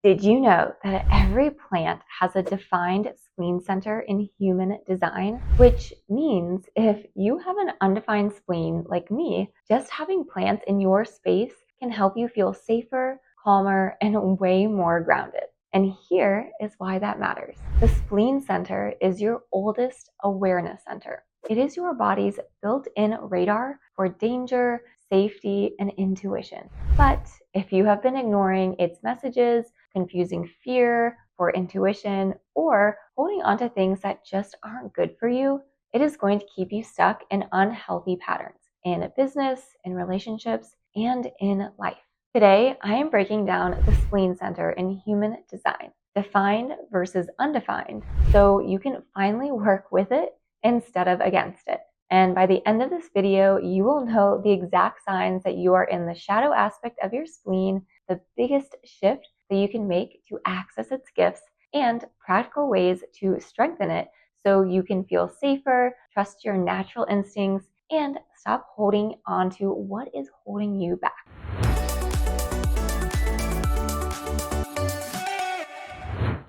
Did you know that every plant has a defined spleen center in human design? Which means if you have an undefined spleen like me, just having plants in your space can help you feel safer, calmer, and way more grounded. And here is why that matters. The spleen center is your oldest awareness center. It is your body's built-in radar for danger, safety, and intuition. But if you have been ignoring its messages, confusing fear for intuition, or holding on to things that just aren't good for you, it is going to keep you stuck in unhealthy patterns in business, in relationships, and in life. Today, I am breaking down the spleen center in human design, defined versus undefined, so you can finally work with it instead of against it. And by the end of this video, you will know the exact signs that you are in the shadow aspect of your spleen, the biggest shift that you can make to access its gifts, and practical ways to strengthen it so you can feel safer, trust your natural instincts, and stop holding on to what is holding you back.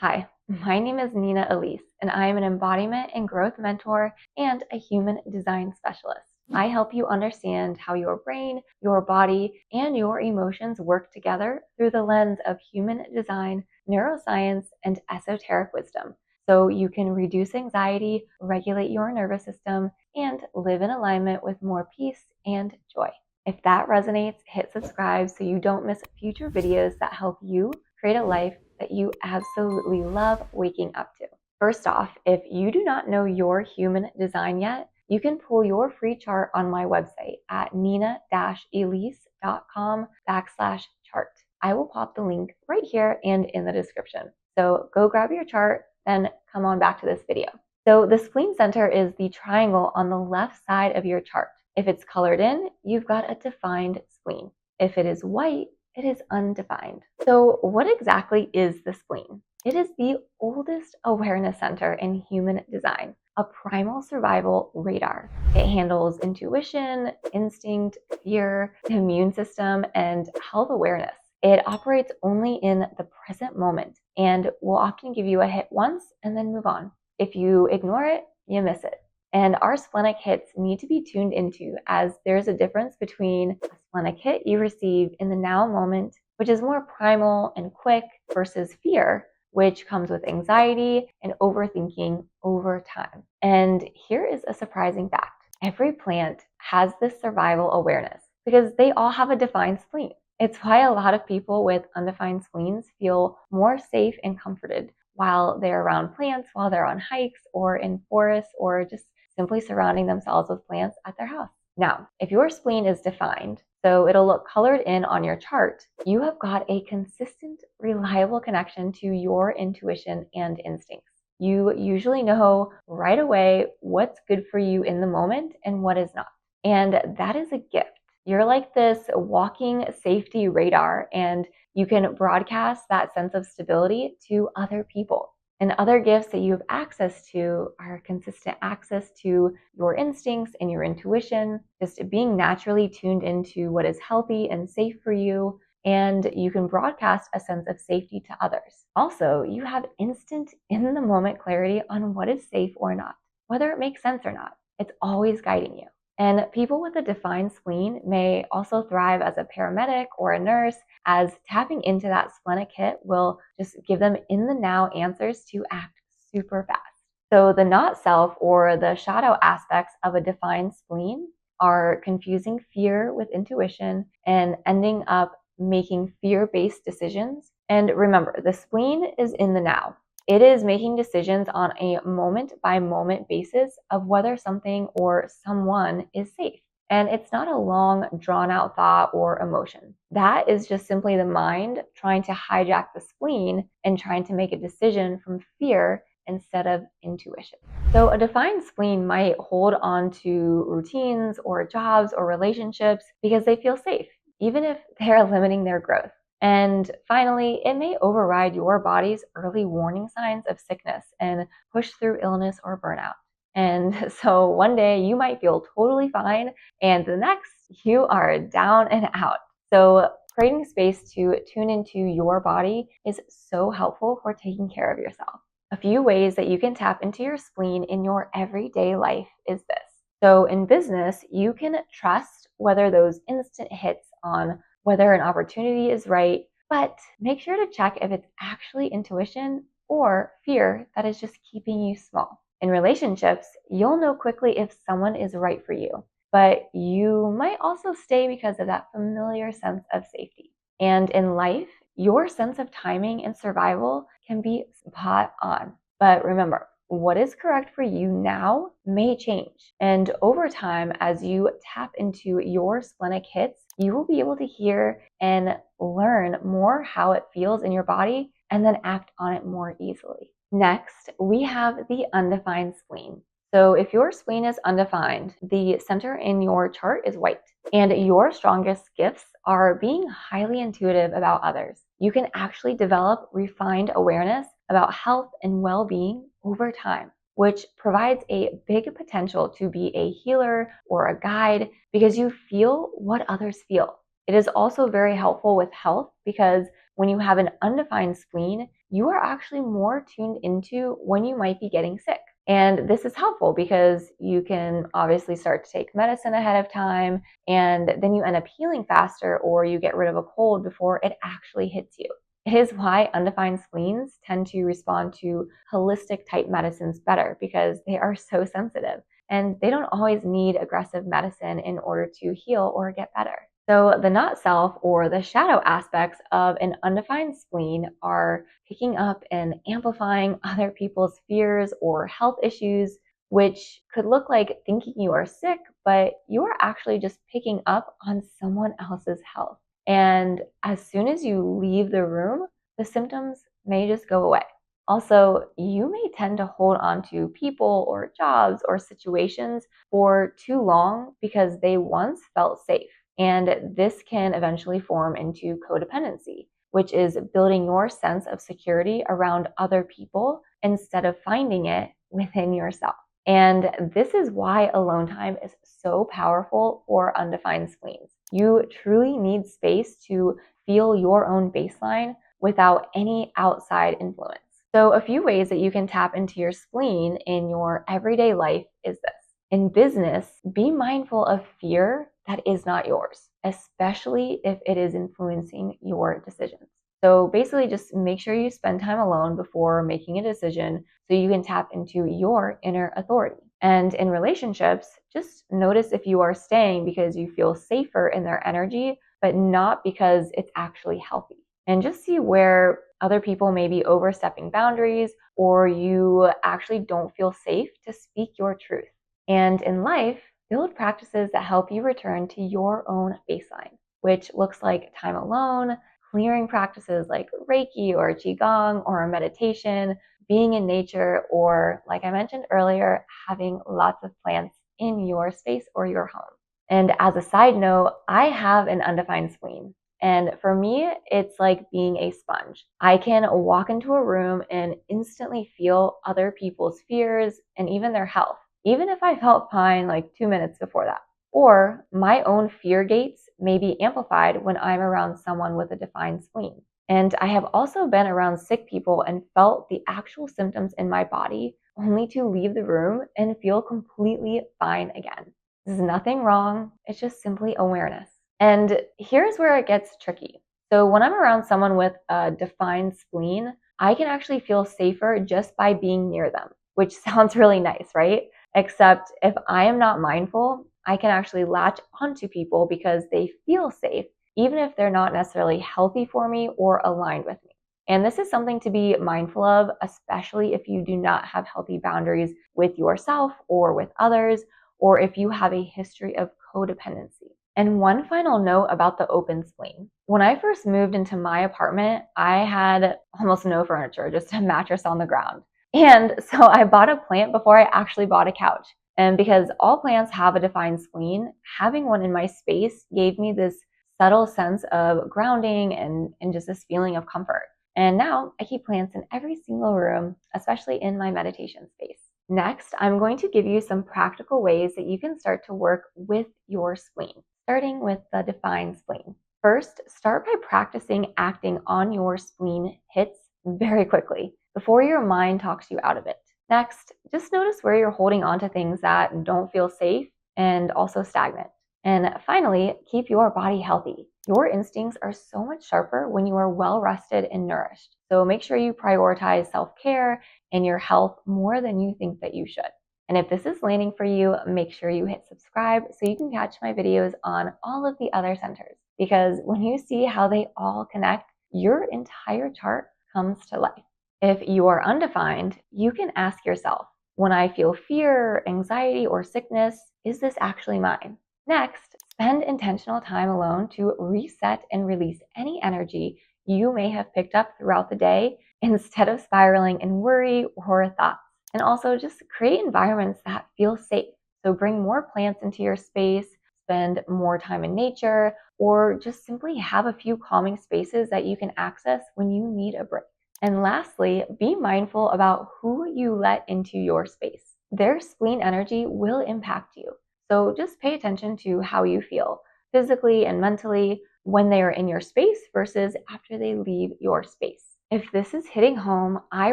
Hi, my name is Nina Elise, and I am an embodiment and growth mentor and a human design specialist. I help you understand how your brain, your body, and your emotions work together through the lens of human design, neuroscience, and esoteric wisdom, so you can reduce anxiety, regulate your nervous system, and live in alignment with more peace and joy. If that resonates, hit subscribe so you don't miss future videos that help you create a life that you absolutely love waking up to. First off, if you do not know your human design yet, you can pull your free chart on my website at nina-elise.com/chart. I will pop the link right here and in the description. So go grab your chart, then come on back to this video. So the spleen center is the triangle on the left side of your chart. If it's colored in, you've got a defined spleen. If it is white, it is undefined. So what exactly is the spleen? It is the oldest awareness center in human design, a primal survival radar. It handles intuition, instinct, fear, the immune system, and health awareness. It operates only in the present moment and will often give you a hit once and then move on. If you ignore it, you miss it. And our splenic hits need to be tuned into, as there's a difference between a splenic hit you receive in the now moment, which is more primal and quick, versus fear, which comes with anxiety and overthinking over time. And here is a surprising fact. Every plant has this survival awareness because they all have a defined spleen. It's why a lot of people with undefined spleens feel more safe and comforted while they're around plants, while they're on hikes or in forests, or just simply surrounding themselves with plants at their house. Now, if your spleen is defined, so it'll look colored in on your chart, you have got a consistent, reliable connection to your intuition and instincts. You usually know right away what's good for you in the moment and what is not. And that is a gift. You're like this walking safety radar, and you can broadcast that sense of stability to other people. And other gifts that you have access to are consistent access to your instincts and your intuition, just being naturally tuned into what is healthy and safe for you, and you can broadcast a sense of safety to others. Also, you have instant in-the-moment clarity on what is safe or not, whether it makes sense or not. It's always guiding you. And people with a defined spleen may also thrive as a paramedic or a nurse, as tapping into that splenic hit will just give them in the now answers to act super fast. So the not self or the shadow aspects of a defined spleen are confusing fear with intuition and ending up making fear-based decisions. And remember, the spleen is in the now. It is making decisions on a moment-by-moment basis of whether something or someone is safe. And it's not a long, drawn-out thought or emotion. That is just simply the mind trying to hijack the spleen and trying to make a decision from fear instead of intuition. So a defined spleen might hold on to routines or jobs or relationships because they feel safe, even if they're limiting their growth. And finally, it may override your body's early warning signs of sickness and push through illness or burnout. And so one day you might feel totally fine, and the next you are down and out. So creating space to tune into your body is so helpful for taking care of yourself. A few ways that you can tap into your spleen in your everyday life is this. So in business, you can trust whether those instant hits on whether an opportunity is right, but make sure to check if it's actually intuition or fear that is just keeping you small. In relationships, you'll know quickly if someone is right for you, but you might also stay because of that familiar sense of safety. And in life, your sense of timing and survival can be spot on. But remember, what is correct for you now may change. And over time, as you tap into your splenic hits, you will be able to hear and learn more how it feels in your body and then act on it more easily. Next, we have the undefined spleen. So if your spleen is undefined, the center in your chart is white, and your strongest gifts are being highly intuitive about others. You can actually develop refined awareness about health and well-being over time, which provides a big potential to be a healer or a guide because you feel what others feel. It is also very helpful with health because when you have an undefined spleen, you are actually more tuned into when you might be getting sick. And this is helpful because you can obviously start to take medicine ahead of time, and then you end up healing faster, or you get rid of a cold before it actually hits you. It is why undefined spleens tend to respond to holistic type medicines better because they are so sensitive and they don't always need aggressive medicine in order to heal or get better. So the not self or the shadow aspects of an undefined spleen are picking up and amplifying other people's fears or health issues, which could look like thinking you are sick, but you are actually just picking up on someone else's health. And as soon as you leave the room, the symptoms may just go away. Also, you may tend to hold on to people or jobs or situations for too long because they once felt safe. And this can eventually form into codependency, which is building your sense of security around other people instead of finding it within yourself. And this is why alone time is so powerful for undefined spleens. You truly need space to feel your own baseline without any outside influence. So a few ways that you can tap into your spleen in your everyday life is this. In business, be mindful of fear that is not yours, especially if it is influencing your decisions. So basically just make sure you spend time alone before making a decision so you can tap into your inner authority. And in relationships, just notice if you are staying because you feel safer in their energy, but not because it's actually healthy. And just see where other people may be overstepping boundaries or you actually don't feel safe to speak your truth. And in life, build practices that help you return to your own baseline, which looks like time alone, clearing practices like Reiki or Qigong or meditation, being in nature, or like I mentioned earlier, having lots of plants in your space or your home. And as a side note, I have an undefined spleen. And for me, it's like being a sponge. I can walk into a room and instantly feel other people's fears and even their health, even if I felt fine like 2 minutes before that. Or my own fear gates may be amplified when I'm around someone with a defined spleen. And I have also been around sick people and felt the actual symptoms in my body only to leave the room and feel completely fine again. There's nothing wrong. It's just simply awareness. And here's where it gets tricky. So when I'm around someone with a defined spleen, I can actually feel safer just by being near them, which sounds really nice, right? Except if I am not mindful, I can actually latch onto people because they feel safe, even if they're not necessarily healthy for me or aligned with me. And this is something to be mindful of, especially if you do not have healthy boundaries with yourself or with others, or if you have a history of codependency. And one final note about the open spleen. When I first moved into my apartment, I had almost no furniture, just a mattress on the ground. And so I bought a plant before I actually bought a couch. And because all plants have a defined spleen, having one in my space gave me this subtle sense of grounding and just this feeling of comfort. And now I keep plants in every single room, especially in my meditation space. Next, I'm going to give you some practical ways that you can start to work with your spleen, starting with the defined spleen. First, start by practicing acting on your spleen hits very quickly before your mind talks you out of it. Next, just notice where you're holding on to things that don't feel safe and also stagnant. And finally, keep your body healthy. Your instincts are so much sharper when you are well rested and nourished. So make sure you prioritize self-care and your health more than you think that you should. And if this is landing for you, make sure you hit subscribe so you can catch my videos on all of the other centers. Because when you see how they all connect, your entire chart comes to life. If you are undefined, you can ask yourself, when I feel fear, anxiety, or sickness, is this actually mine? Next, spend intentional time alone to reset and release any energy you may have picked up throughout the day instead of spiraling in worry or thoughts. And also just create environments that feel safe. So bring more plants into your space, spend more time in nature, or just simply have a few calming spaces that you can access when you need a break. And lastly, be mindful about who you let into your space. Their spleen energy will impact you. So just pay attention to how you feel physically and mentally when they are in your space versus after they leave your space. If this is hitting home, I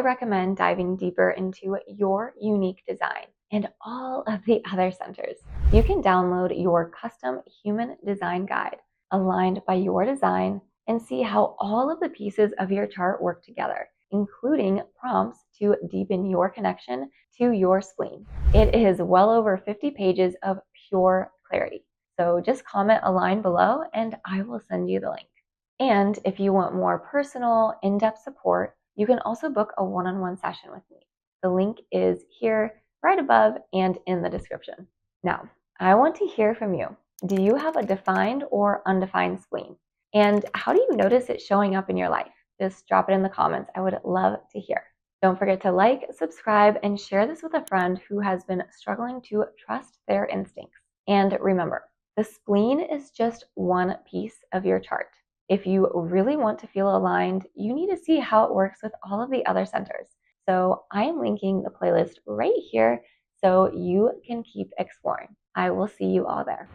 recommend diving deeper into your unique design and all of the other centers. You can download your custom Human Design Guide aligned by your design and see how all of the pieces of your chart work together, including prompts to deepen your connection to your spleen. It is well over 50 pages of pure clarity. So just comment align below and I will send you the link. And if you want more personal, in-depth support, you can also book a one-on-one session with me. The link is here right above and in the description. Now, I want to hear from you. Do you have a defined or undefined spleen? And how do you notice it showing up in your life? Just drop it in the comments. I would love to hear. Don't forget to like, subscribe, and share this with a friend who has been struggling to trust their instincts. And remember, the spleen is just one piece of your chart. If you really want to feel aligned, you need to see how it works with all of the other centers. So I am linking the playlist right here so you can keep exploring. I will see you all there.